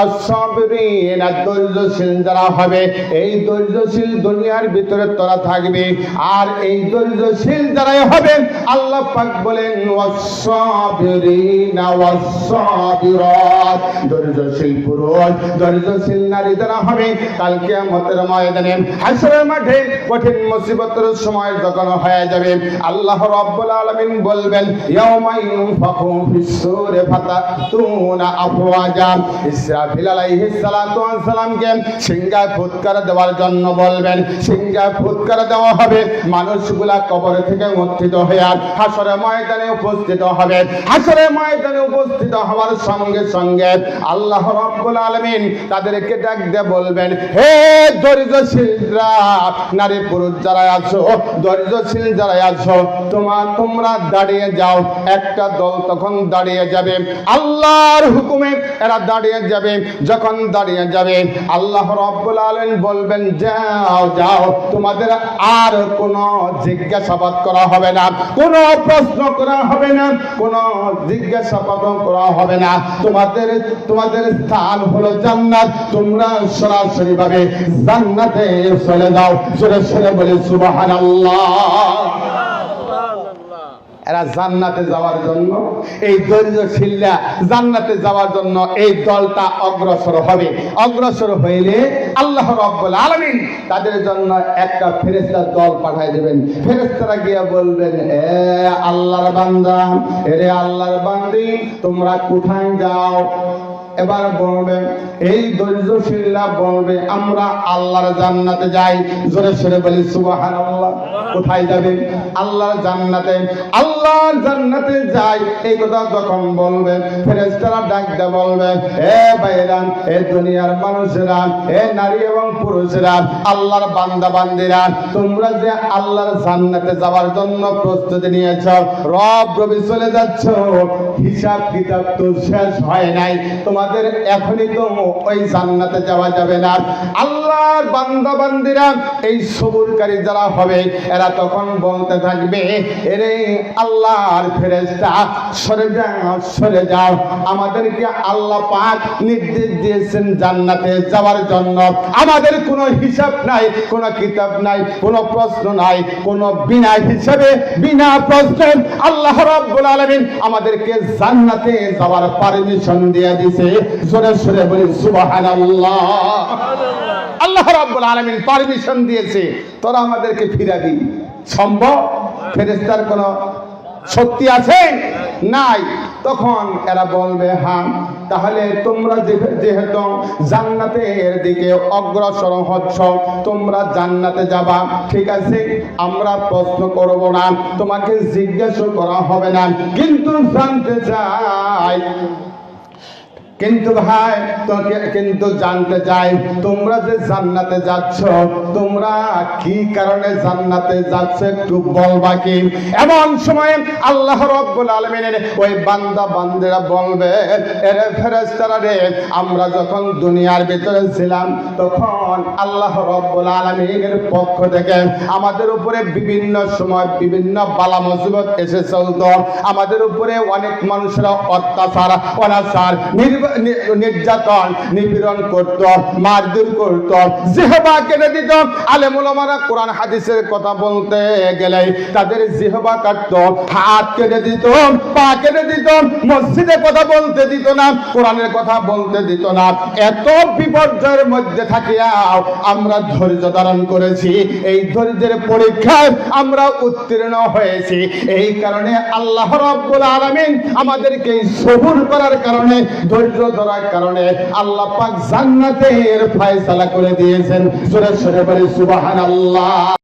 আস-সাবিরিন, ধৈর্যশীল যারা হবে, এই ধৈর্যশীল দুনিয়ার ভিতরে তোরা থাকবে। আর এই ধৈর্যশীল যারাই হবে, আল্লাহ পাক বলেন ওয়াস-সাবিরিনা ওয়াস-সাবিরাত, ধৈর্যশীল পুরুষ ধৈর্যশীল নারী যারা হবে, কাল কিয়ামতের ময়দানে হাশরের মাঠে কঠিন মুসিবতের সময় যখন হয়ে যাবে, আল্লাহ রাব্বুল আলামিন বলবেন ইয়াউমা ইউনফাখু ফিস-সূরি ফাতাতুনা আফওয়াজা। ইসরাফিল আলাইহিস সালাতু ওয়াস সালামকে সিংহায় ফুৎকার দেওয়ার জন্য বলবেন, সিংহায় ফুৎকার দেওয়া হবে, মানুষগুলা কবর থেকে উত্থিত হয়ে হাশরের ময়দানে উপস্থিত হবে। হাশরের ময়দানে উপস্থিত হওয়ার সঙ্গে সঙ্গে আল্লাহ রাব্বুল আলামিন তাদেরকে ডাক দিয়ে বলবেন, হে ধৈর্যশীলরা, নারী পুরুষ যারা আছো, ধৈর্যশীল যারা আছো, তোমরা দাঁড়িয়ে যাও। একটা দল তখন দাঁড়িয়ে যাবে, আল্লাহর হুকুমে এরা দাঁড়িয়ে যাবে। যখন দাঁড়িয়ে যাবে, আল্লাহ রাব্বুল আলামিন বলবেন যাও যাও, তোমাদের আর কোনো জিজ্ঞাসাবাদ করা হবে না, কোনো প্রশ্ন করা হবে না, কোনো জিজ্ঞাসাবাদ করা হবে না। তোমাদের স্থান হলো জান্নাত, তোমরা সরাসরি ভাবে জান্নাতে চলে যাও। জোরে জোরে বলে সুবহানাল্লাহ। এরা জান্নাতে যাওয়ার জন্য, এই ধৈর্যশীলরা জান্নাতে যাওয়ার জন্য এই দলটা অগ্রসর হবে। অগ্রসর হইলে আল্লাহ রাব্বুল আলামিন তাদের জন্য একটা ফেরেশতার দল পাঠিয়ে দেবেন। ফেরেশতারা গিয়ে বলবেন, এ আল্লাহর বান্দা, এরে আল্লাহর বান্দি, তোমরা কোথায় যাও? এবার বলবে, এই ধৈর্যশীলরা বলবে, আমরা আল্লাহর জান্নাতে যাই। জোরে সোরে বলি সুবহানাল্লাহ। কোথায় যাবে? আল্লাহর জান্নাতে। আল্লাহর জান্নাতে যাই, এই কথা যখন বলবে, ফেরেশতারা ডাক দিয়ে বলবে, এ ভাইরা, এ দুনিয়ার মানুষেরা, এ নারী এবং পুরুষেরা, আল্লাহর বান্দা বান্দিরা, তোমরা যে আল্লাহর জান্নাতে যাওয়ার জন্য প্রস্তুতি নিয়েছ, রব রবি চলে যাচ্ছ, হিসাব কিতাব তো শেষ হয় নাই, তোমাদের এখনই তো ওই জান্নাতে যাওয়া যাবে না। আল্লাহর বান্দা বান্দিরা, এই সবুরকারী যারা হবে, এরা তখন বলতে থাকবে, এরে আল্লাহর ফেরেশতা, সরে যাও, সরে যাও, আমাদেরকে আল্লাহ পাক নির্দেশ দিয়েছেন জান্নাতে যাওয়ার জন্য। আমাদের কোনো হিসাব নাই, কোনো কিতাব নাই, কোনো প্রশ্ন নাই, কোনো বিনা হিসাবে বিনা প্রশ্নে আল্লাহ রাব্বুল আলামিন আমাদেরকে জান্নাতে যাওয়ার পারমিশন দিয়ে দিয়েছে। জোরে জোরে বলি সুবহানাল্লাহ। আল্লাহ রাব্বুল আলামিন পারমিশন দিয়েছে, তোরা আমাদেরকে ফিরাবি। সম্ভব? ফেরেশতার কোন শক্তি আছে? নাই। তখন এরা বলবে, হ্যাঁ, তাহলে তোমরা যেহেতু জান্নাতের দিকে অগ্রসর হচ্ছ, তোমরা জান্নাতে যাবা, ঠিক আছে, আমরা প্রশ্ন করব না, তোমাকে জিজ্ঞাসা করা হবে না, কিন্তু জানতে চাই, কিন্তু ভাই কিন্তু জানতে চাই, তোমরা যে জান্নাতে যাচ্ছ, তোমরা কি কারণে জান্নাতে যাচ্ছ একটু বলবা কি? এমন সময় আল্লাহ রাব্বুল আলামিনের ওই বান্দা বান্দিরা বলবে, এরে ফেরেশতারা রে, আমরা যখন দুনিয়ার ভিতরে ছিলাম, তখন আল্লাহ রাব্বুল আলামিনের পক্ষ থেকে আমাদের উপরে বিভিন্ন সময় বিভিন্ন বালা মুসিবত এসে চলতো। আমাদের উপরে অনেক মানুষরা অত্যাচার, অনাচার, নির্যাতন, নিপীড়ন করত, মারধর করত, জিহবা কেটে দিত। আলেম ওলামারা কোরআন হাদিসের কথা বলতে গেলে তাদের জিহবা কাটত, হাত কেটে দিত, পা কেটে দিত, মসজিদে কথা বলতে দিত না, কোরআনের কথা বলতে দিত না। এত বিপর্যয়ের মধ্যে থাকিয়াও আমরা ধৈর্য ধারণ করেছি। এই ধৈর্যের পরীক্ষায় আমরা উত্তীর্ণ হয়েছি। এই কারণে আল্লাহ রাব্বুল আলামিন আমাদেরকে সবুর করার কারণে, ধৈর্য ধরার কারণে আল্লাহ পাক জান্নাতের ফয়সালা করে দিয়েছেন। জোরে জোরে বলি সুবহানাল্লাহ।